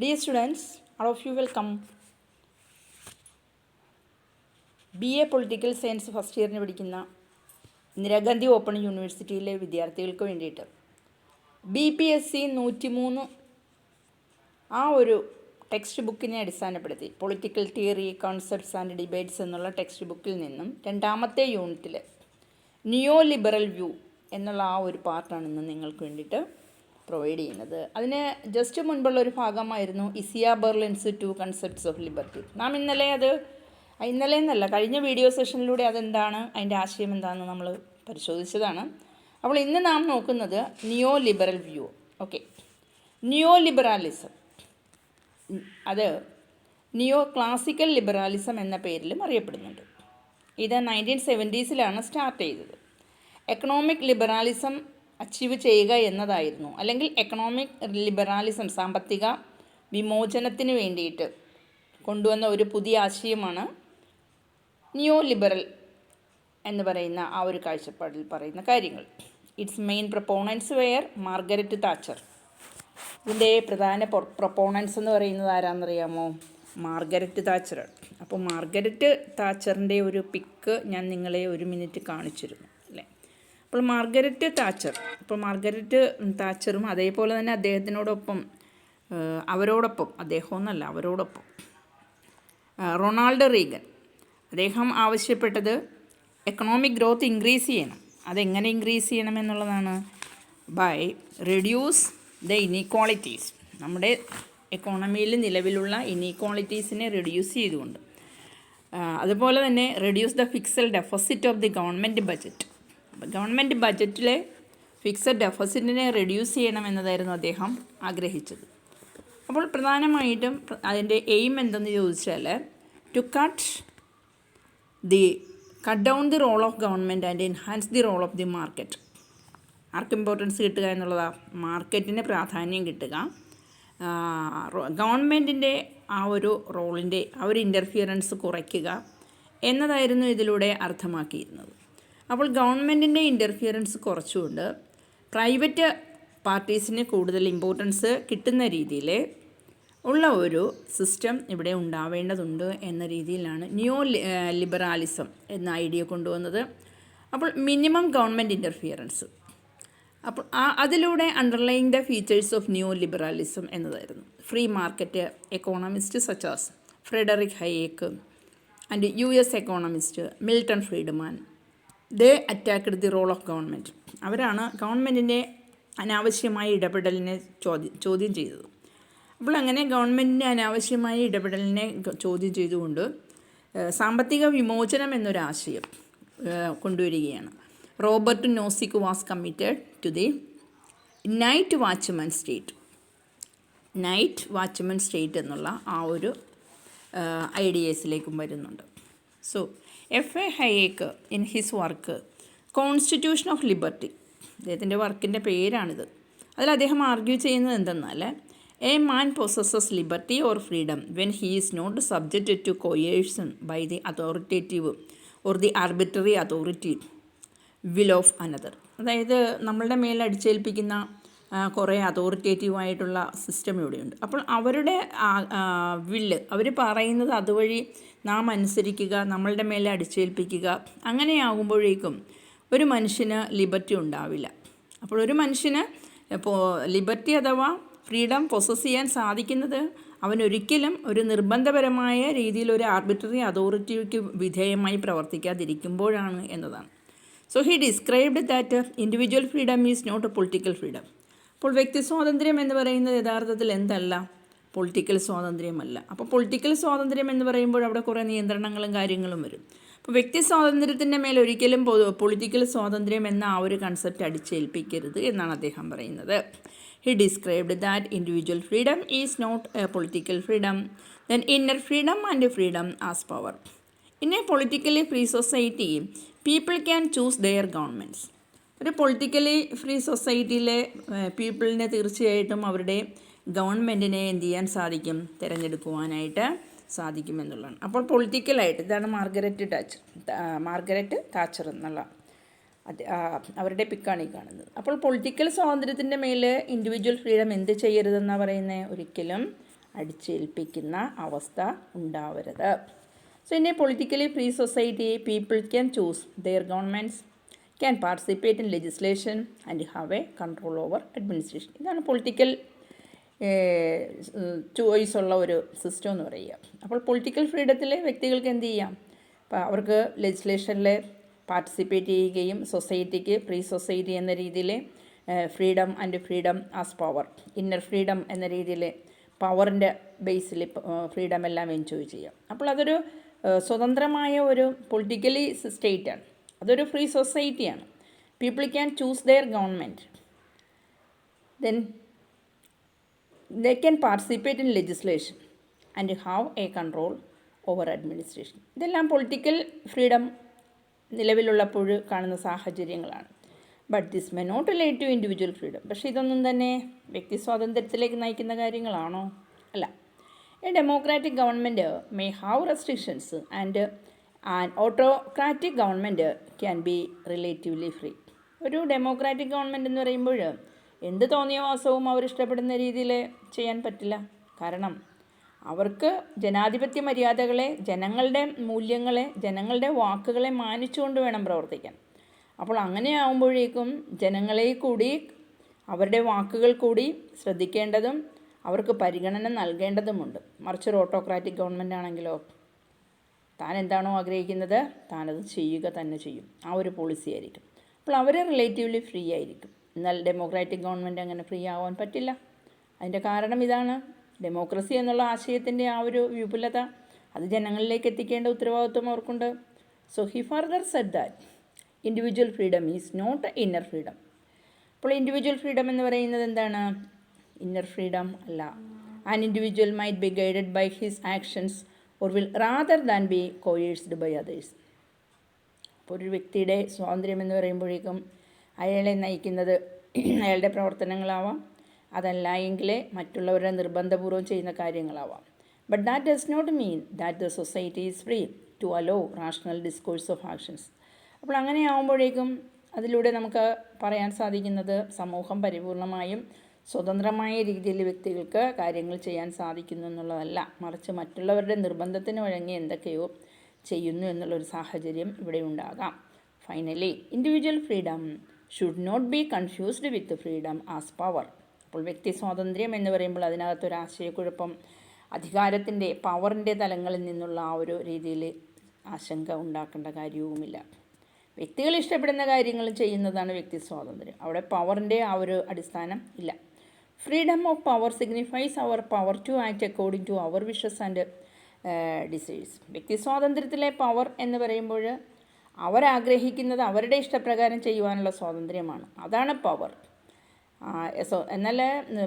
Dear students, all of you welcome. BA Political Science first ഇയറിന് പഠിക്കുന്ന Indira Gandhi open യൂണിവേഴ്സിറ്റിയിലെ വിദ്യാർത്ഥികൾക്ക് വേണ്ടിയിട്ട് BPSC 103 ആ ഒരു ടെക്സ്റ്റ് ബുക്കിനെ അടിസ്ഥാനപ്പെടുത്തി political theory concepts and debates എന്നുള്ള ടെക്സ്റ്റ് ബുക്കിൽ നിന്നും രണ്ടാമത്തെ യൂണിറ്റിൽ നിയോ ലിബറൽ വ്യൂ എന്നുള്ള ആ ഒരു പാർട്ടാണ് ഇന്ന് നിങ്ങൾക്ക് വേണ്ടിയിട്ട് പ്രൊവൈഡ് ചെയ്യുന്നത്. അതിന് ജസ്റ്റ് മുൻപുള്ള ഒരു ഭാഗമായിരുന്നു ഇസിയ ബെർലിൻസ് 2 കൺസെപ്റ്റ്സ് ഓഫ് ലിബർട്ടി. നാം ഇന്നലെ എന്നല്ല കഴിഞ്ഞ വീഡിയോ സെഷനിലൂടെ അതെന്താണ്, അതിൻ്റെ ആശയം എന്താണെന്ന് നമ്മൾ പരിശോധിച്ചതാണ്. അപ്പോൾ ഇന്ന് നാം നോക്കുന്നത് നിയോ ലിബറൽ വ്യൂ. ഓക്കെ, നിയോ ലിബറാലിസം, അത് നിയോ ക്ലാസിക്കൽ ലിബറാലിസം എന്ന പേരിലും അറിയപ്പെടുന്നുണ്ട്. ഇത് 1970s സ്റ്റാർട്ട് ചെയ്തത്. എക്കണോമിക് ലിബറാലിസം അച്ചീവ് ചെയ്യുക എന്നതായിരുന്നു, അല്ലെങ്കിൽ എക്കണോമിക് ലിബറാലിസം സാമ്പത്തിക വിമോചനത്തിന് വേണ്ടിയിട്ട് കൊണ്ടുവന്ന ഒരു പുതിയ ആശയമാണ് നിയോ ലിബറൽ എന്ന് പറയുന്ന ആ ഒരു കാഴ്ചപ്പാടിൽ പറയുന്ന കാര്യങ്ങൾ. It's main proponents were Margaret Thatcher. ഇതിൻ്റെ പ്രധാന പ്രൊപ്പോണൻസ് എന്ന് പറയുന്നത് ആരാണെന്നറിയാമോ? മാർഗരറ്റ് താച്ചറാണ്. അപ്പോൾ മാർഗരറ്റ് താച്ചറിൻ്റെ ഒരു പിക്ക് ഞാൻ നിങ്ങളെ ഒരു മിനിറ്റ് കാണിച്ചിരുന്നു അല്ലേ? അപ്പോൾ മാർഗരറ്റ് താച്ചറും അതേപോലെ തന്നെ അവരോടൊപ്പം റൊണാൾഡ് റീഗൻ, അദ്ദേഹം ആവശ്യപ്പെട്ടത് എക്കണോമിക് ഗ്രോത്ത് ഇൻക്രീസ് ചെയ്യണം. അതെങ്ങനെ ഇൻക്രീസ് ചെയ്യണം എന്നുള്ളതാണ്, ബൈ റെഡ്യൂസ് ദ ഇനീക്വാളിറ്റീസ്. നമ്മുടെ എക്കോണമിയിൽ നിലവിലുള്ള ഇനീക്വാളിറ്റീസിനെ റെഡ്യൂസ് ചെയ്തുകൊണ്ട്, അതുപോലെ തന്നെ reduce the fixed deficit of the government budget. Government ബജറ്റിലെ ഫിക്സഡ് ഡെഫിസിറ്റിനെ റെഡ്യൂസ് ചെയ്യണമെന്നതായിരുന്നു അദ്ദേഹം ആഗ്രഹിച്ചത്. അപ്പോൾ പ്രധാനമായിട്ടും അതിൻ്റെ എയിം എന്തെന്ന് ചോദിച്ചാൽ to cut down the role of government and enhance the role of the market. ആർക്ക് ഇമ്പോർട്ടൻസ് കിട്ടുക എന്നുള്ളതാണ്? മാർക്കറ്റിന് പ്രാധാന്യം കിട്ടുക, ഗവൺമെൻറ്റിൻ്റെ ആ ഒരു റോളിൻ്റെ ആ ഒരു ഇൻ്റർഫിയറൻസ് കുറയ്ക്കുക എന്നതായിരുന്നു ഇതിലൂടെ അർത്ഥമാക്കിയിരുന്നത്. അപ്പോൾ ഗവൺമെൻറ്റിൻ്റെ ഇൻ്റർഫിയറൻസ് കുറച്ചുകൊണ്ട് പ്രൈവറ്റ് പാർട്ടീസിന് കൂടുതൽ ഇമ്പോർട്ടൻസ് കിട്ടുന്ന രീതിയിൽ ഉള്ള ഒരു സിസ്റ്റം ഇവിടെ ഉണ്ടാവേണ്ടതുണ്ട് എന്ന രീതിയിലാണ് നിയോ ലിബറാലിസം എന്ന ഐഡിയ കൊണ്ടുവന്നത്. അപ്പോൾ മിനിമം ഗവൺമെൻറ് ഇൻ്റർഫിയറൻസ്, അപ്പോൾ അതിലൂടെ underlying the features of neo liberalism എന്നതായിരുന്നു. Free market economist such as Friedrich Hayek and US economist Milton Friedman, they attacked the role of government. അവരാണ് ഗവൺമെൻറ്റിൻ്റെ അനാവശ്യമായ ഇടപെടലിനെ ചോദ്യം ചെയ്തത്. അപ്പോൾ അങ്ങനെ ഗവൺമെൻറ്റിൻ്റെ അനാവശ്യമായ ഇടപെടലിനെ ചോദ്യം ചെയ്തുകൊണ്ട് സാമ്പത്തിക വിമോചനം എന്നൊരാശയം കൊണ്ടുവരികയാണ്. Robert Nozick was committed to the night watchman state എന്നുള്ള ആ ഒരു ഐഡിയസിലേക്കും വരുന്നുണ്ട്. So FA Hayek in his work constitution of liberty, അദ്ദേഹത്തിൻ്റെ വർക്കിൻ്റെ പേരാണിത്. അതിൽ അദ്ദേഹം ആർഗ്യൂ ചെയ്യുന്നത് എന്തെന്നാൽ a man possesses liberty or freedom when he is not subjected to coercion by the authoritative or the arbitrary authority will of another. അതായത് നമ്മളുടെ മേൽ അടിച്ചേൽപ്പിക്കുന്ന കുറേ അതോറിറ്റേറ്റീവായിട്ടുള്ള സിസ്റ്റം ഇവിടെയുണ്ട്. അപ്പോൾ അവരുടെ അവർ പറയുന്നത് അതുവഴി നാം അനുസരിക്കുക, നമ്മളുടെ മേലെ അടിച്ചേൽപ്പിക്കുക, അങ്ങനെയാകുമ്പോഴേക്കും ഒരു മനുഷ്യന് ലിബർട്ടി ഉണ്ടാവില്ല. അപ്പോൾ ഒരു മനുഷ്യന് ലിബർട്ടി അഥവാ ഫ്രീഡം പൊസസ് ചെയ്യാൻ സാധിക്കുന്നത് അവനൊരിക്കലും ഒരു നിർബന്ധപരമായ രീതിയിൽ ഒരു ആർബിട്രറി അതോറിറ്റിക്ക് വിധേയമായി പ്രവർത്തിക്കാതിരിക്കുമ്പോഴാണ് എന്നതാണ്. So he described that individual freedom is not a political freedom. അപ്പോൾ വ്യക്തി സ്വാതന്ത്ര്യം എന്ന് പറയുന്നത് യഥാർത്ഥത്തിൽ എന്തല്ല? പൊളിറ്റിക്കൽ സ്വാതന്ത്ര്യമല്ല. അപ്പോൾ പൊളിറ്റിക്കൽ സ്വാതന്ത്ര്യം എന്ന് പറയുമ്പോൾ അവിടെ കുറേ നിയന്ത്രണങ്ങളും കാര്യങ്ങളും വരും. അപ്പോൾ വ്യക്തി സ്വാതന്ത്ര്യത്തിൻ്റെ മേൽ ഒരിക്കലും പൊളിറ്റിക്കൽ സ്വാതന്ത്ര്യം എന്ന ആ ഒരു കൺസെപ്റ്റ് അടിച്ചേൽപ്പിക്കരുത് എന്നാണ് അദ്ദേഹം പറയുന്നത്. He described that individual freedom is not a political freedom, then inner freedom and freedom as power. In a politically free society, people can choose their governments. ഒരു പൊളിറ്റിക്കലി ഫ്രീ സൊസൈറ്റിയിലെ പീപ്പിളിനെ തീർച്ചയായിട്ടും അവരുടെ ഗവൺമെൻറ്റിനെ എന്ത് ചെയ്യാൻ സാധിക്കും? തിരഞ്ഞെടുക്കുവാനായിട്ട് സാധിക്കുമെന്നുള്ളതാണ്. അപ്പോൾ പൊളിറ്റിക്കലായിട്ട് ഇതാണ് മാർഗരറ്റ് താച്ചർ എന്നുള്ള അവരുടെ പിക്കാണ് ഈ കാണുന്നത്. അപ്പോൾ പൊളിറ്റിക്കൽ സ്വാതന്ത്ര്യത്തിൻ്റെ മേൽ ഇൻഡിവിജ്വൽ ഫ്രീഡം എന്ത് ചെയ്യരുതെന്നാണ് പറയുന്നത്? ഒരിക്കലും അടിച്ചേൽപ്പിക്കുന്ന അവസ്ഥ ഉണ്ടാവരുത്. So in a politically free society people can choose their governments, can participate in legislation and have a control over administration. ഇതാണ് പൊളിറ്റിക്കൽ ചോയ്സ് ഉള്ള ഒരു സിസ്റ്റം എന്ന് പറയുക. അപ്പോൾ പൊളിറ്റിക്കൽ ഫ്രീഡത്തിൽ വ്യക്തികൾക്ക് എന്ത് ചെയ്യാം? അപ്പോൾ അവർക്ക് ലെജിസ്ലേഷനിൽ പാർട്ടിസിപ്പേറ്റ് ചെയ്യുകയും സൊസൈറ്റിക്ക് ഫ്രീ സൊസൈറ്റി എന്ന രീതിയിൽ freedom and freedom as power, inner freedom എന്ന രീതിയിൽ പവറിൻ്റെ ബേസിൽ ഫ്രീഡം എല്ലാം എൻജോയ് ചെയ്യാം. അപ്പോൾ അതൊരു സ്വതന്ത്രമായ ഒരു പൊളിറ്റിക്കലി സ്റ്റേറ്റാണ്, അതൊരു ഫ്രീ സൊസൈറ്റിയാണ്. People can choose their government, then they can participate in legislation and have a control over administration. ഇതെല്ലാം പൊളിറ്റിക്കൽ ഫ്രീഡം നിലവിലുള്ളപ്പോൾ കാണുന്ന സാഹചര്യങ്ങളാണ്. But this may not relate to individual freedom. പക്ഷേ ഇതൊന്നും തന്നെ വ്യക്തി സ്വാതന്ത്ര്യത്തിലേക്ക് നയിക്കുന്ന കാര്യങ്ങളാണോ? അല്ല. A democratic government may have restrictions and an autocratic government can be relatively free. ഒരു ഡെമോക്രാറ്റിക് ഗവൺമെൻറ് എന്ന് പറയുമ്പോൾ എന്ത് തോന്നിയ വാസവും അവരിഷ്ടപ്പെടുന്ന രീതിയിൽ ചെയ്യാൻ പറ്റില്ല. കാരണം അവർക്ക് ജനാധിപത്യ മര്യാദകളെ, ജനങ്ങളുടെ മൂല്യങ്ങളെ, ജനങ്ങളുടെ വാക്കുകളെ മാനിച്ചുകൊണ്ട് വേണം പ്രവർത്തിക്കാൻ. അപ്പോൾ അങ്ങനെ ആകുമ്പോഴേക്കും ജനങ്ങളെ കൂടി അവരുടെ വാക്കുകൾ കൂടി ശ്രദ്ധിക്കേണ്ടതും അവർക്ക് പരിഗണന നൽകേണ്ടതുമുണ്ട്. മറിച്ചൊരു ഓട്ടോക്രാറ്റിക് ഗവൺമെൻറ് ആണെങ്കിലോ താൻ എന്താണോ ആഗ്രഹിക്കുന്നത് താനത് ചെയ്യുക തന്നെ ചെയ്യും. ആ ഒരു പോളിസി ആയിരിക്കും. അപ്പോൾ അവർ റിലേറ്റീവ്ലി ഫ്രീ ആയിരിക്കും. എന്നാൽ ഡെമോക്രാറ്റിക് ഗവൺമെൻറ് അങ്ങനെ ഫ്രീ ആവാൻ പറ്റില്ല. അതിൻ്റെ കാരണം ഇതാണ്, ഡെമോക്രസി എന്നുള്ള ആശയത്തിൻ്റെ ആ ഒരു വിപുലത അത് ജനങ്ങളിലേക്ക് എത്തിക്കേണ്ട ഉത്തരവാദിത്വം അവർക്കുണ്ട്. So he further said that individual freedom is not inner freedom. അപ്പോൾ ഇൻഡിവിജ്വൽ ഫ്രീഡം എന്ന് പറയുന്നത് എന്താണ്? ഇന്നർ ഫ്രീഡം അല്ല. An individual might be guided by his actions or will rather than be coerced by others. അപ്പോൾ ഒരു വ്യക്തിയുടെ സ്വാതന്ത്ര്യം എന്ന് പറയുമ്പോഴേക്കും അയാളെ നയിക്കുന്നത് അയാളുടെ പ്രവർത്തനങ്ങളാവാം, അതല്ല എങ്കിൽ മറ്റുള്ളവരുടെ നിർബന്ധപൂർവ്വം ചെയ്യുന്ന കാര്യങ്ങളാവാം. But that does not mean that the society is free to allow rational discourse of actions. അപ്പോൾ അങ്ങനെ ആകുമ്പോഴേക്കും അതിലൂടെ നമുക്ക് പറയാൻ സാധിക്കുന്നത് സമൂഹം പരിപൂർണമായും സ്വതന്ത്രമായ രീതിയിൽ വ്യക്തികൾക്ക് കാര്യങ്ങൾ ചെയ്യാൻ സാധിക്കുന്നു എന്നുള്ളതല്ല, മറിച്ച് മറ്റുള്ളവരുടെ നിർബന്ധത്തിന് വഴങ്ങി എന്തൊക്കെയോ ചെയ്യുന്നു എന്നുള്ളൊരു സാഹചര്യം ഇവിടെ ഉണ്ടാകാം. Finally individual freedom should not be confused with freedom as power. അപ്പോൾ വ്യക്തി സ്വാതന്ത്ര്യം എന്ന് പറയുമ്പോൾ അതിനകത്തൊരാശയക്കുഴപ്പം അധികാരത്തിൻ്റെ പവറിൻ്റെ തലങ്ങളിൽ നിന്നുള്ള ആ ഒരു രീതിയിൽ ആശങ്ക ഉണ്ടാക്കേണ്ട കാര്യവുമില്ല. വ്യക്തികൾ ഇഷ്ടപ്പെടുന്ന കാര്യങ്ങൾ ചെയ്യുന്നതാണ് വ്യക്തി സ്വാതന്ത്ര്യം. അവിടെ പവറിൻ്റെ ആ ഒരു അടിസ്ഥാനം ഇല്ല. Freedom of power signifies our power to act according to our wishes and decides. വ്യക്തി സ്വാതന്ത്ര്യത്തിലെ പവർ എന്ന് പറയുമ്പോൾ അവരാഗ്രഹിക്കുന്നത് അവരുടെ ഇഷ്ടപ്രകാരം ചെയ്യുവാനുള്ള സ്വാതന്ത്ര്യമാണ്, അതാണ് പവർ. എന്നാൽ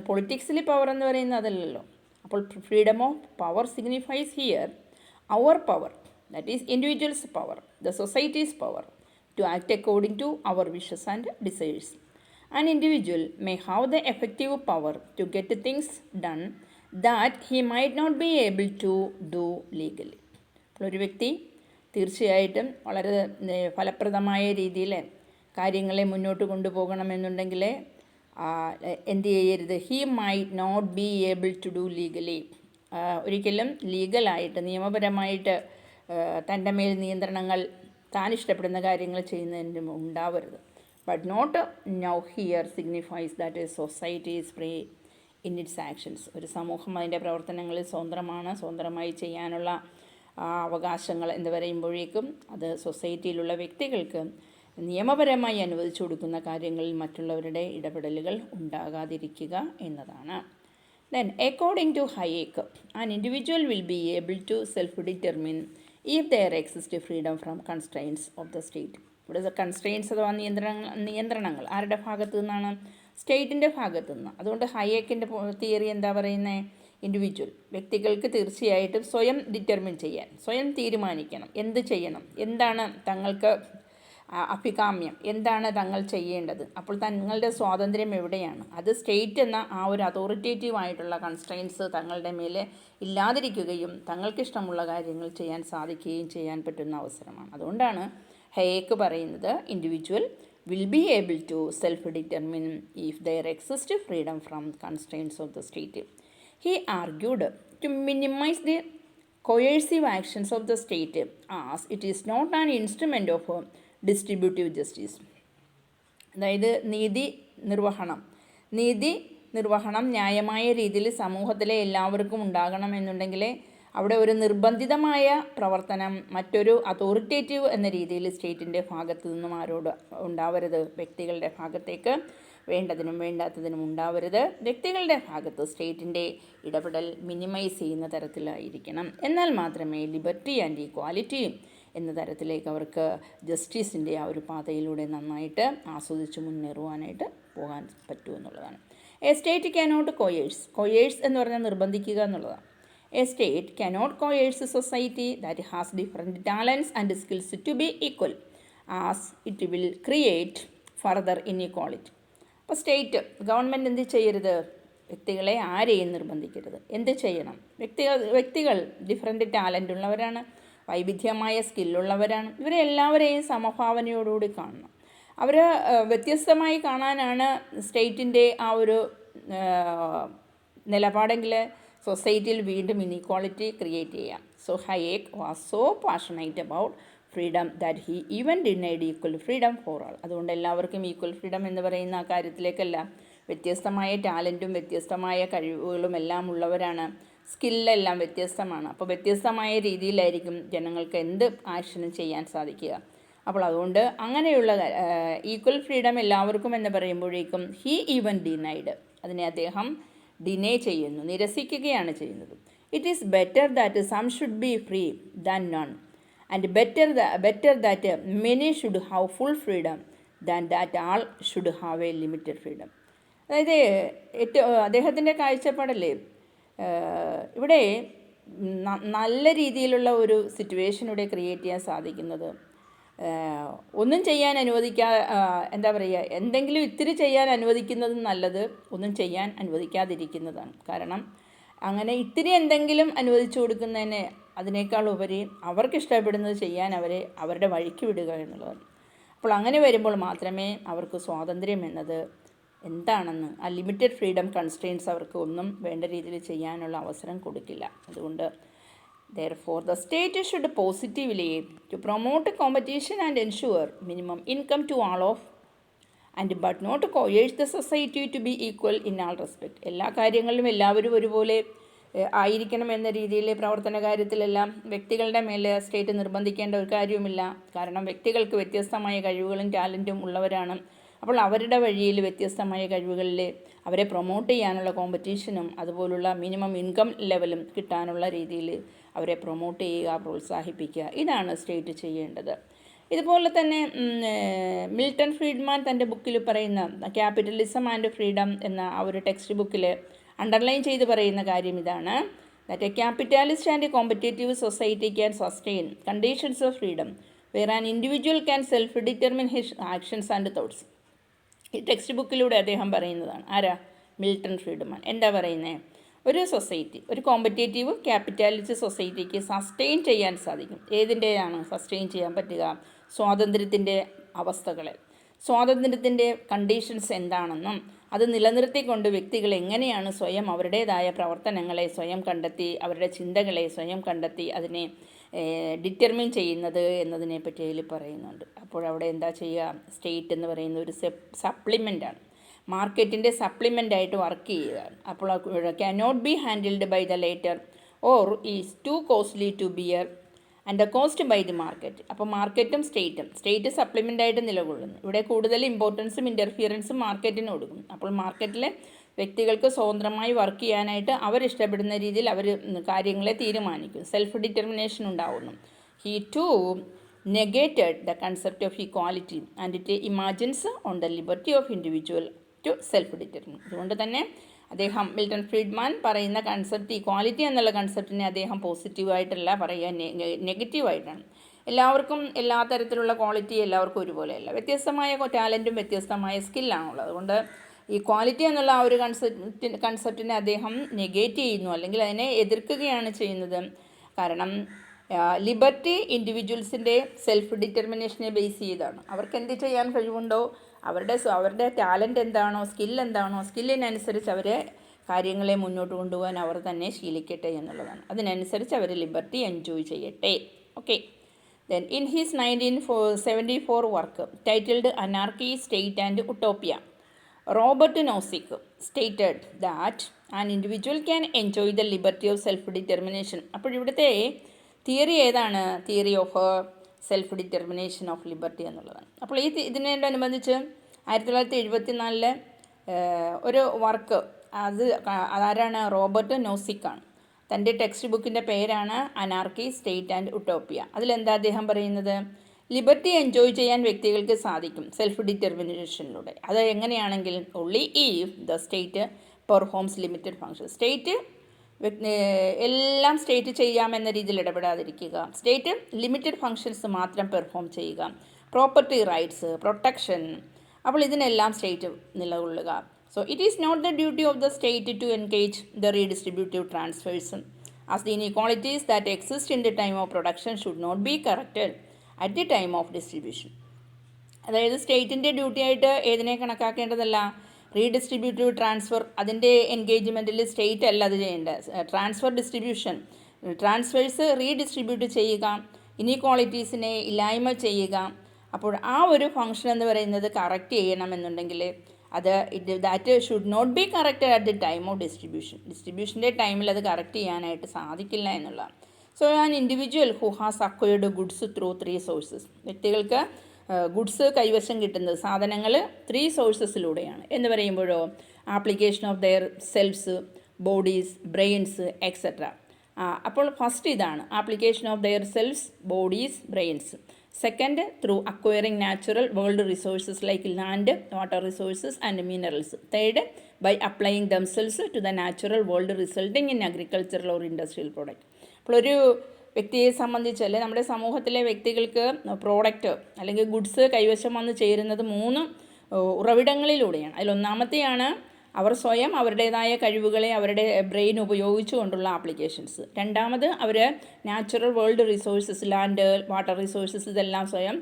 പൊളിറ്റിക്സിൽ പവർ എന്ന് പറയുന്നത് അതല്ലല്ലോ. അപ്പോൾ freedom of power signifies here our power, that is individual's power, the society's power to act according to our wishes and desires. An individual may have the effective power to get things done that he might not be able to do legally. അപ്പോൾ ഒരു വ്യക്തി തീർച്ചയായിട്ടും വളരെ ഫലപ്രദമായ രീതിയിൽ കാര്യങ്ങളെ മുന്നോട്ട് കൊണ്ടുപോകണമെന്നുണ്ടെങ്കിൽ എന്ത് ചെയ്യരുത്? He might not be able to do legally. ഒരിക്കലും ലീഗലായിട്ട് നിയമപരമായിട്ട് തൻ്റെ മേൽ നിയന്ത്രണങ്ങൾ താൻ ഇഷ്ടപ്പെടുന്ന കാര്യങ്ങൾ ചെയ്യുന്നതിന് ഉണ്ടാവരുത്. But not now here signifies that a society is free in its actions. ഒരു സമൂഹം അതിൻ്റെ പ്രവർത്തനങ്ങളിൽ സ്വതന്ത്രമാണ്, സ്വതന്ത്രമായി ചെയ്യാനുള്ള അവകാശങ്ങൾ എന്ന് പറയുമ്പോഴേക്കും അത് സൊസൈറ്റിയിലുള്ള വ്യക്തികൾക്ക് നിയമപരമായി അനുവദിച്ചു കൊടുക്കുന്ന കാര്യങ്ങളിൽ മറ്റുള്ളവരുടെ ഇടപെടലുകൾ ഉണ്ടാകാതിരിക്കുക എന്നതാണ്. Then according to Hayek an individual will be able to self determine if there exists freedom from constraints of the state. ഇവിടെ കൺസ്ട്രെയിൻസ് അഥവാ നിയന്ത്രണങ്ങൾ ആരുടെ ഭാഗത്തു നിന്നാണ്? സ്റ്റേറ്റിൻ്റെ ഭാഗത്തു നിന്ന്. അതുകൊണ്ട് ഹയേക്കിൻ്റെ തിയറി എന്താ പറയുന്നത്? ഇൻഡിവിജ്വൽ വ്യക്തികൾക്ക് തീർച്ചയായിട്ടും സ്വയം ഡിറ്റർമിൻ ചെയ്യാൻ, സ്വയം തീരുമാനിക്കണം എന്ത് ചെയ്യണം, എന്താണ് തങ്ങൾക്ക് അഭികാമ്യം, എന്താണ് തങ്ങൾ ചെയ്യേണ്ടത്. അപ്പോൾ തങ്ങളുടെ സ്വാതന്ത്ര്യം എവിടെയാണ്? അത് സ്റ്റേറ്റ് എന്ന ആ ഒരു അതോറിറ്റേറ്റീവ് ആയിട്ടുള്ള കൺസ്ട്രെയിൻസ് തങ്ങളുടെ മേലെ ഇല്ലാതിരിക്കുകയും തങ്ങൾക്കിഷ്ടമുള്ള കാര്യങ്ങൾ ചെയ്യാൻ സാധിക്കുകയും ചെയ്യാൻ പറ്റുന്ന അവസരമാണ്. അതുകൊണ്ടാണ് ഹയേക്ക് പറയുന്നത് individual will be able to self determine if there exist freedom from constraints of the state. He argued to minimize the coercive actions of the state as it is not an instrument of distributive justice. അതായത് നീതി നിർവഹണം ന്യായമായ രീതിയിൽ സമൂഹത്തിലെ എല്ലാവർക്കും ഉണ്ടാകണമെന്നുണ്ടെങ്കിൽ അവിടെ ഒരു നിർബന്ധിതമായ പ്രവർത്തനം മറ്റൊരു അതോറിറ്റേറ്റീവ് എന്ന രീതിയിൽ സ്റ്റേറ്റിൻ്റെ ഭാഗത്തു നിന്നും ആരോട് ഉണ്ടാവരുത്. വ്യക്തികളുടെ ഭാഗത്തേക്ക് വേണ്ടതിനും വേണ്ടാത്തതിനും ഉണ്ടാവരുത്. വ്യക്തികളുടെ ഭാഗത്ത് സ്റ്റേറ്റിൻ്റെ ഇടപെടൽ മിനിമൈസ് ചെയ്യുന്ന തരത്തിലായിരിക്കണം. എന്നാൽ മാത്രമേ ലിബർട്ടി ആൻഡ് ഈക്വാലിറ്റി എന്ന തരത്തിലേക്ക് അവർക്ക് ജസ്റ്റിസിൻ്റെ ആ ഒരു പാതയിലൂടെ നന്നായിട്ട് ആസ്വദിച്ച് മുന്നേറുവാനായിട്ട് പോകാൻ പറ്റൂ എന്നുള്ളതാണ്. എ സ്റ്റേറ്റ് കാനോട്ട് കൊയേഴ്സ് എന്ന് പറഞ്ഞാൽ നിർബന്ധിക്കുക എന്നുള്ളതാണ്. A state cannot coerce society that has different talents and skills to be equal as it will create further inequality. അപ്പോൾ ഗവൺമെൻറ് എന്ത് ചെയ്യരുത്? വ്യക്തികളെ ആരെയും നിർബന്ധിക്കരുത്. എന്ത് ചെയ്യണം? വ്യക്തികൾ ഡിഫറെൻറ്റ് ടാലൻ്റ് ഉള്ളവരാണ്, വൈവിധ്യമായ സ്കില്ലുള്ളവരാണ്. ഇവരെ എല്ലാവരെയും സമഭാവനയോടുകൂടി കാണണം. അവർ വ്യത്യസ്തമായി കാണാനാണ് സ്റ്റേറ്റിൻ്റെ ആ ഒരു നിലപാടെങ്കിൽ സൊസൈറ്റിയിൽ വീണ്ടും ഇനീക്വാളിറ്റി ക്രിയേറ്റ് ചെയ്യാം. So Hayek was so passionate about freedom that he even denied equal freedom for all. അതുകൊണ്ട് എല്ലാവർക്കും ഈക്വൽ ഫ്രീഡം എന്ന് പറയുന്ന ആ കാര്യത്തിലേക്കല്ല, വ്യത്യസ്തമായ ടാലൻറ്റും വ്യത്യസ്തമായ കഴിവുകളും എല്ലാം ഉള്ളവരാണ്, സ്കില്ലെല്ലാം വ്യത്യസ്തമാണ്. അപ്പോൾ വ്യത്യസ്തമായ രീതിയിലായിരിക്കും ജനങ്ങൾക്ക് എന്ത് ആക്ഷനും ചെയ്യാൻ സാധിക്കുക. അപ്പോൾ അതുകൊണ്ട് അങ്ങനെയുള്ള ഈക്വൽ ഫ്രീഡം എല്ലാവർക്കും എന്ന് പറയുമ്പോഴേക്കും ഹി ഈവൻ ഡിനൈഡ്, അതിനെ അദ്ദേഹം ഡിനേ ചെയ്യുന്നു, നിരസിക്കുകയാണ് ചെയ്യുന്നത്. It is better that some should be free than none and better that many should have full freedom than that all should have a limited freedom. അതായത് അദ്ദേഹത്തിൻ്റെ കാഴ്ചപ്പാടല്ലേ ഇവിടെ നല്ല രീതിയിലുള്ള ഒരു സിറ്റുവേഷൻ ഇവിടെ ക്രിയേറ്റ് ചെയ്യാൻ സാധിക്കുന്നത്. ഒന്നും ചെയ്യാൻ എന്താ പറയുക, എന്തെങ്കിലും ഇത്തിരി ചെയ്യാൻ അനുവദിക്കുന്നതും നല്ലത് ഒന്നും ചെയ്യാൻ അനുവദിക്കാതിരിക്കുന്നതാണ്. കാരണം അങ്ങനെ ഇത്തിരി എന്തെങ്കിലും അനുവദിച്ചു കൊടുക്കുന്നതിന് അതിനേക്കാൾ ഉപരി അവർക്ക് ഇഷ്ടപ്പെടുന്നത് ചെയ്യാൻ അവരുടെ വഴിക്ക് വിടുക എന്നുള്ളതാണ്. അപ്പോൾ അങ്ങനെ വരുമ്പോൾ മാത്രമേ അവർക്ക് സ്വാതന്ത്ര്യം എന്നത് എന്താണെന്ന്, ആ ലിമിറ്റഡ് ഫ്രീഡം കൺസ്ട്രെയിൻസ് അവർക്ക് ഒന്നും വേണ്ട രീതിയിൽ ചെയ്യാനുള്ള അവസരം കൊടുക്കില്ല. അതുകൊണ്ട് therefore the state should positively to promote competition and ensure minimum income to all of but not coerce the society to be equal in all respect. എല്ലാ കാര്യങ്ങളിലും എല്ലാവരും ഒരുപോലെ ആയിരിക്കണം എന്ന രീതിയിൽ പ്രവർത്തന കാര്യത്തിലെല്ലാം വ്യക്തികളുടെ മേലെ സ്റ്റേറ്റ് നിർബന്ധിക്കേണ്ട ഒരു കാര്യവുമില്ല. കാരണം വ്യക്തികൾക്ക് വ്യത്യസ്തമായ കഴിവുകളും ടാലൻറ്റും ഉള്ളവരാണ്. അപ്പോൾ അവരുടെ വഴിയിൽ വ്യത്യസ്തമായ കഴിവുകളിൽ അവരെ പ്രൊമോട്ട് ചെയ്യാനുള്ള കോമ്പറ്റീഷനും അതുപോലുള്ള മിനിമം ഇൻകം ലെവലും കിട്ടാനുള്ള രീതിയിൽ അവരെ പ്രൊമോട്ട് ചെയ്യുക, പ്രോത്സാഹിപ്പിക്കുക, ഇതാണ് സ്റ്റേറ്റ് ചെയ്യേണ്ടത്. ഇതുപോലെ തന്നെ മിൽട്ടൺ ഫ്രീഡ്മാൻ തൻ്റെ ബുക്കിൽ പറയുന്ന ക്യാപിറ്റലിസം ആൻഡ് ഫ്രീഡം എന്ന ആ ഒരു ടെക്സ്റ്റ് ബുക്കിൽ അണ്ടർലൈൻ ചെയ്ത് പറയുന്ന കാര്യം ഇതാണ്: that a capitalist and competitive society can sustain conditions of freedom where an individual can self determine his actions and thoughts. ഈ ടെക്സ്റ്റ് ബുക്കിലൂടെ അദ്ദേഹം പറയുന്നതാണ്. ആരാ? Milton Friedman. എന്താ പറയുന്നത്? ഒരു സൊസൈറ്റി, ഒരു കോമ്പറ്റേറ്റീവ് ക്യാപിറ്റാലിസ്റ്റ് സൊസൈറ്റിക്ക് സസ്റ്റെയിൻ ചെയ്യാൻ സാധിക്കും. ഏതിൻ്റെയാണ് സസ്റ്റെയിൻ ചെയ്യാൻ പറ്റുക? സ്വാതന്ത്ര്യത്തിൻ്റെ അവസ്ഥകളെ, സ്വാതന്ത്ര്യത്തിൻ്റെ കണ്ടീഷൻസ് എന്താണെന്നും അത് നിലനിർത്തിക്കൊണ്ട് വ്യക്തികൾ എങ്ങനെയാണ് സ്വയം അവരുടേതായ പ്രവർത്തനങ്ങളെ സ്വയം കണ്ടെത്തി, അവരുടെ ചിന്തകളെ സ്വയം കണ്ടെത്തി അതിനെ ഡിറ്റർമിൻ ചെയ്യുന്നത് എന്നതിനെ പറ്റി അതിൽ പറയുന്നുണ്ട്. അപ്പോൾ അവിടെ എന്താ ചെയ്യുക? സ്റ്റേറ്റ് എന്ന് പറയുന്ന ഒരു സപ്ലിമെൻ്റാണ്, മാർക്കറ്റിൻ്റെ സപ്ലിമെൻ്റായിട്ട് വർക്ക് ചെയ്യുകയാണ്. അപ്പോൾ cannot be handled by the latter or is too costly to bear and the cost by the market. അപ്പോൾ മാർക്കറ്റും സ്റ്റേറ്റ് സപ്ലിമെൻ്റായിട്ട് നിലകൊള്ളുന്നു. ഇവിടെ കൂടുതൽ ഇമ്പോർട്ടൻസും ഇൻ്റർഫിയറൻസും മാർക്കറ്റിന് കൊടുക്കും. അപ്പോൾ മാർക്കറ്റിലെ വ്യക്തികൾക്ക് സ്വതന്ത്രമായി വർക്ക് ചെയ്യാനായിട്ട് അവരിഷ്ടപ്പെടുന്ന രീതിയിൽ അവർ കാര്യങ്ങളെ തീരുമാനിക്കും. സെൽഫ് ഡിറ്റർമിനേഷൻ ഉണ്ടാവുന്നു. He too negated the concept of equality and it imagines on the liberty of individual to self determine. അതുകൊണ്ട് തന്നെ അദ്ദേഹം മിൽട്ടൺ ഫ്രീഡ്മാൻ പറയുന്ന കൺസെപ്റ്റ്, ഇക്വാലിറ്റി എന്നുള്ള കൺസെപ്റ്റിനെ അദ്ദേഹം പോസിറ്റീവായിട്ടല്ല പറയുക, നെഗറ്റീവായിട്ടാണ്. എല്ലാവർക്കും എല്ലാ തരത്തിലുള്ള ക്വാളിറ്റി എല്ലാവർക്കും ഒരുപോലെയല്ല, വ്യത്യസ്തമായ ടാലൻറ്റും വ്യത്യസ്തമായ സ്കില്ലാണുള്ളത്. അതുകൊണ്ട് ഈ ക്വാളിറ്റി എന്നുള്ള ആ ഒരു കൺസെപ്റ്റിനെ അദ്ദേഹം നെഗേറ്റ് ചെയ്യുന്നു, അല്ലെങ്കിൽ അതിനെ എതിർക്കുകയാണ് ചെയ്യുന്നത്. കാരണം ലിബർട്ടി ഇൻഡിവിജ്വൽസിൻ്റെ സെൽഫ് ഡിറ്റർമിനേഷനെ ബേസ് ചെയ്താണ്. അവർക്ക് എന്ത് ചെയ്യാൻ കഴിവുണ്ടോ, അവരുടെ ടാലൻ്റ് എന്താണോ, സ്കില്ലെന്താണോ, സ്കില്ലിനനുസരിച്ച് അവരെ കാര്യങ്ങളെ മുന്നോട്ട് കൊണ്ടുപോകാൻ അവർ തന്നെ ശീലിക്കട്ടെ എന്നുള്ളതാണ്. അതിനനുസരിച്ച് അവർ ലിബർട്ടി എൻജോയ് ചെയ്യട്ടെ. Okay. Then in his 1974 work titled Anarchy, State and Utopia, Robert Nozick stated that an individual can enjoy the liberty of self-determination. അപ്പോൾ ഇവിടുത്തെ തിയറി ഏതാണ്? Theory of self determination of liberty എന്നുള്ളതാണ്. അപ്പോൾ ഇതിനോടനുബന്ധിച്ച് 1974 ഒരു work, അതാരാണ്? Robert നോസിക്കാണ്. തൻ്റെ text ബുക്കിൻ്റെ പേരാണ് അനാർക്കി, സ്റ്റേറ്റ് ആൻഡ് ഉട്ടോപ്പിയ. അതിലെന്താ അദ്ദേഹം പറയുന്നത്? ലിബർട്ടി എൻജോയ് ചെയ്യാൻ വ്യക്തികൾക്ക് സാധിക്കും സെൽഫ് ഡിറ്റർമിനേഷനിലൂടെ. അത് എങ്ങനെയാണെങ്കിൽ only if the state performs limited function. State എല്ലാം സ്റ്റേറ്റ് ചെയ്യാമെന്ന രീതിയിൽ ഇടപെടാതിരിക്കുക. സ്റ്റേറ്റ് ലിമിറ്റഡ് ഫങ്ഷൻസ് മാത്രം പെർഫോം ചെയ്യുക. പ്രോപ്പർട്ടി റൈറ്റ്സ്, പ്രൊട്ടക്ഷൻ, അപ്പോൾ ഇതിനെല്ലാം സ്റ്റേറ്റ് നിലകൊള്ളുക. So it is not the duty of the state to engage the redistributive transfers, as the inequalities that exist in the time of production should not be corrected at the time of distribution. അതായത് സ്റ്റേറ്റിൻ്റെ duty ആയിട്ട് ഏതിനെ കണക്കാക്കേണ്ടതല്ല? റീഡിസ്ട്രിബ്യൂട്ടീവ് transfer, അതിൻ്റെ എൻഗേജ്മെൻറ്റിൽ state അല്ല അത് ചെയ്യേണ്ടത്. Transfer distribution, transfers redistribute ചെയ്യുക, ഇനീക്വാളിറ്റീസിനെ ഇല്ലായ്മ ചെയ്യുക. അപ്പോൾ ആ ഒരു ഫങ്ഷൻ എന്ന് പറയുന്നത് കറക്റ്റ് ചെയ്യണമെന്നുണ്ടെങ്കിൽ that should not be corrected at the time of distribution. ഡിസ്ട്രിബ്യൂഷൻ്റെ ടൈമിൽ അത് കറക്റ്റ് ചെയ്യാനായിട്ട് സാധിക്കില്ല എന്നുള്ളതാണ്. So an individual who has acquired goods through 3 sources. വ്യക്തികൾക്ക് ഗുഡ്സ് കൈവശം കിട്ടുന്നത്, സാധനങ്ങൾ 3 സോഴ്സസിലൂടെയാണ് എന്ന് പറയുമ്പോഴോ application of their selves, bodies, brains etcetera. അപ്പോൾ ഫസ്റ്റ് ഇതാണ് application of their selves, bodies, brains. Second, through acquiring natural world resources like land, water resources and minerals. Third, by applying themselves to the natural world resulting in agricultural or industrial product. അപ്പോൾ ഒരു വ്യക്തിയെ സംബന്ധിച്ച്, അല്ലെങ്കിൽ നമ്മുടെ സമൂഹത്തിലെ വ്യക്തികൾക്ക് product അല്ലെങ്കിൽ goods കൈവശം വന്ന് ചേരുന്നത് 3 ഉറവിടങ്ങളിലൂടെയാണ്. അതിലൊന്നാമത്തെയാണ് അവർ സ്വയം അവരുടേതായ കഴിവുകളെ അവരുടെ ബ്രെയിൻ ഉപയോഗിച്ചുകൊണ്ടുള്ള ആപ്ലിക്കേഷൻസ്. രണ്ടാമത് അവർ natural world resources, land, water resources ഇതെല്ലാം സ്വയം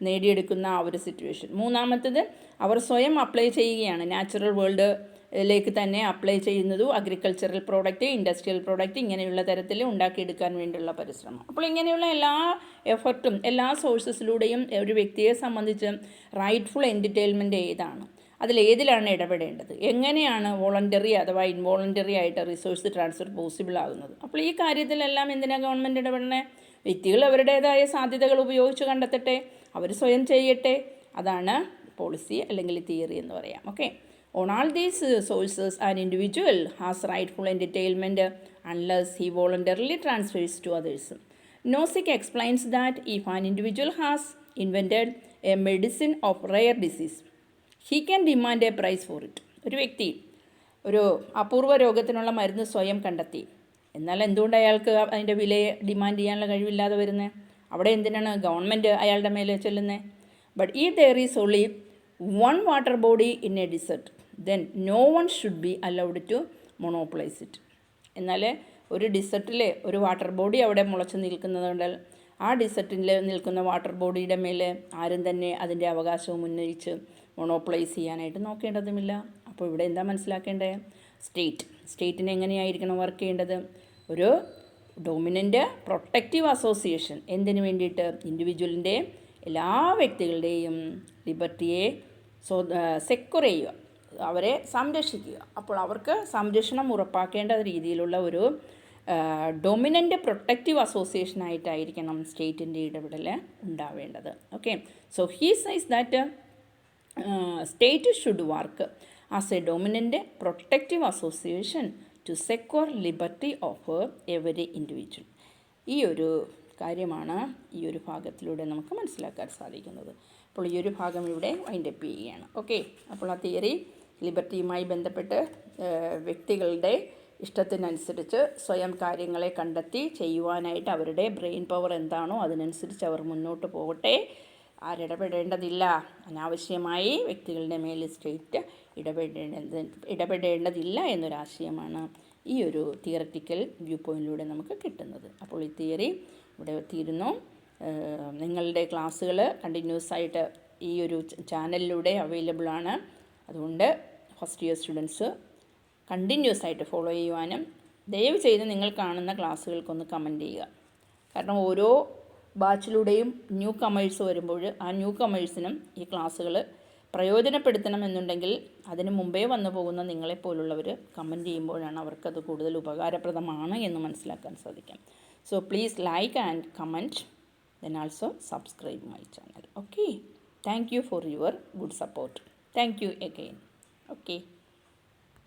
നേടിയെടുക്കുന്ന ആ ഒരു സിറ്റുവേഷൻ. മൂന്നാമത്തത് അവർ സ്വയം അപ്ലൈ ചെയ്യുകയാണ്, നാച്ചുറൽ വേൾഡിലേക്ക് തന്നെ അപ്ലൈ ചെയ്യുന്നതും അഗ്രികൾച്ചറൽ പ്രോഡക്റ്റ്, ഇൻഡസ്ട്രിയൽ പ്രോഡക്റ്റ് ഇങ്ങനെയുള്ള തരത്തിൽ ഉണ്ടാക്കിയെടുക്കാൻ വേണ്ടിയുള്ള പരിശ്രമം. അപ്പോൾ ഇങ്ങനെയുള്ള എല്ലാ എഫർട്ടും എല്ലാ സോഴ്സസിലൂടെയും ഒരു വ്യക്തിയെ സംബന്ധിച്ച് റൈറ്റ്ഫുൾ എൻ്റർടൈൻമെൻറ്റ് ഏതാണ്, അതിലേതിലാണ് ഇടപെടേണ്ടത്, എങ്ങനെയാണ് വോളണ്ടറി അഥവാ ഇൻവോളണ്ടറി ആയിട്ട് റിസോഴ്സ് ട്രാൻസ്ഫർ പോസിബിൾ ആകുന്നത്. അപ്പോൾ ഈ കാര്യത്തിലെല്ലാം എന്തിനാണ് ഗവൺമെൻറ് ഇടപെടണേ? വ്യക്തികൾ അവരുടേതായ സാധ്യതകൾ ഉപയോഗിച്ച് കണ്ടെത്തട്ടെ, അവർ സ്വയം ചെയ്യട്ടെ. അതാണ് പോളിസി അല്ലെങ്കിൽ തിയറി എന്ന് പറയാം. Okay. On all these sources an individual has rightful entertainment unless he voluntarily transfers to others. Nozick explains that if an individual has invented a medicine of rare disease he can demand a price for it. ഒരു വ്യക്തി ഒരു അപൂർവ രോഗത്തിനുള്ള മരുന്ന് സ്വയം കണ്ടെത്തി, എന്നാൽ എന്തുകൊണ്ട് അയാൾക്ക് അതിൻ്റെ വിലയെ ഡിമാൻഡ് ചെയ്യാനുള്ള കഴിവില്ലാതെ വരുന്നത്? അവിടെ എന്തിനാണ് ഗവൺമെൻറ് അയാളുടെ മേലെ ചെല്ലുന്നത്? ബട്ട് ഈ there is only one water body in a desert, then no one should be allowed to monopolise it. എന്നാൽ ഒരു ഡിസർട്ടിലെ ഒരു വാട്ടർ ബോഡി അവിടെ മുളച്ച് നിൽക്കുന്നതുകൊണ്ട് ആ ഡിസർട്ടിൽ നിൽക്കുന്ന വാട്ടർ ബോഡിയുടെ മേലെ ആരും തന്നെ അതിൻ്റെ അവകാശവും ഉന്നയിച്ച് മൊണോപ്പൊളൈസ് ചെയ്യാനായിട്ട് നോക്കേണ്ടതുമില്ല. അപ്പോൾ ഇവിടെ എന്താ മനസ്സിലാക്കേണ്ടത്? സ്റ്റേറ്റിന് എങ്ങനെയായിരിക്കണം വർക്ക് ചെയ്യേണ്ടത്? ഒരു ഡൊമിനൻ്റ് പ്രൊട്ടക്റ്റീവ് അസോസിയേഷൻ. എന്തിനു വേണ്ടിയിട്ട്? ഇൻഡിവിജ്വലിൻ്റെ എല്ലാ വ്യക്തികളുടെയും ലിബർട്ടിയെ സെക്യൂർ ചെയ്യുക, അവരെ സംരക്ഷിക്കുക. അപ്പോൾ അവർക്ക് സംരക്ഷണം ഉറപ്പാക്കേണ്ട രീതിയിലുള്ള ഒരു ഡൊമിനൻ്റ് പ്രൊട്ടക്റ്റീവ് അസോസിയേഷനായിട്ടായിരിക്കണം സ്റ്റേറ്റിൻ്റെ ഇടപെടൽ ഉണ്ടാവേണ്ടത്. Okay. So he says that state should work as a dominant protective association to secure liberty of every individual. ഈ ഒരു കാര്യമാണ് ഈ ഒരു ഭാഗത്തിലൂടെ നമുക്ക് മനസ്സിലാക്കാൻ സാധിക്കുന്നത്. അപ്പോൾ ഈ ഒരു ഭാഗം ഇവിടെ വൈൻഡപ്പ് ചെയ്യുകയാണ്. ഓക്കെ. അപ്പോൾ ആ തിയറി ലിബർട്ടിയുമായി ബന്ധപ്പെട്ട് വ്യക്തികളുടെ ഇഷ്ടത്തിനനുസരിച്ച് സ്വയം കാര്യങ്ങളെ കണ്ടെത്തി ചെയ്യുവാനായിട്ട് അവരുടെ ബ്രെയിൻ പവർ എന്താണോ അതിനനുസരിച്ച് അവർ മുന്നോട്ട് പോകട്ടെ. ആരിടപെടേണ്ടതില്ല, അനാവശ്യമായി വ്യക്തികളുടെ മേൽ സ്റ്റേറ്റ് ഇടപെടേണ്ടതില്ല എന്നൊരാശയമാണ് ഈ ഒരു തിയററ്റിക്കൽ വ്യൂ പോയിൻറ്റിലൂടെ നമുക്ക് കിട്ടുന്നത്. അപ്പോൾ ഈ തിയറി ഇവിടെ തീരുന്നു. നിങ്ങളുടെ ക്ലാസ്സുകൾ കണ്ടിന്യൂസ് ആയിട്ട് ഈ ഒരു ചാനലിലൂടെ അവൈലബിൾ ആണ്. അതുകൊണ്ട് ഫസ്റ്റ് ഇയർ സ്റ്റുഡൻസ് കണ്ടിന്യൂസ് ആയിട്ട് ഫോളോ ചെയ്യുവാനും ദയവ് ചെയ്ത് നിങ്ങൾ കാണുന്ന ക്ലാസ്സുകൾക്കൊന്ന് കമൻറ്റ് ചെയ്യുക. കാരണം ഓരോ ബാച്ചിലൂടെയും ന്യൂ കമേഴ്സ് വരുമ്പോൾ ആ ന്യൂ കമേഴ്സിനും ഈ ക്ലാസ്സുകൾ പ്രയോജനപ്പെടുത്തണമെന്നുണ്ടെങ്കിൽ അതിന് മുമ്പേ വന്നു പോകുന്ന നിങ്ങളെപ്പോലുള്ളവർ കമൻറ്റ് ചെയ്യുമ്പോഴാണ് അവർക്കത് കൂടുതൽ ഉപകാരപ്രദമാണ് എന്ന് മനസ്സിലാക്കാൻ സാധിക്കും. So please like and comment, then also subscribe my channel. Okay, thank you for your good support. Thank you again. Okay.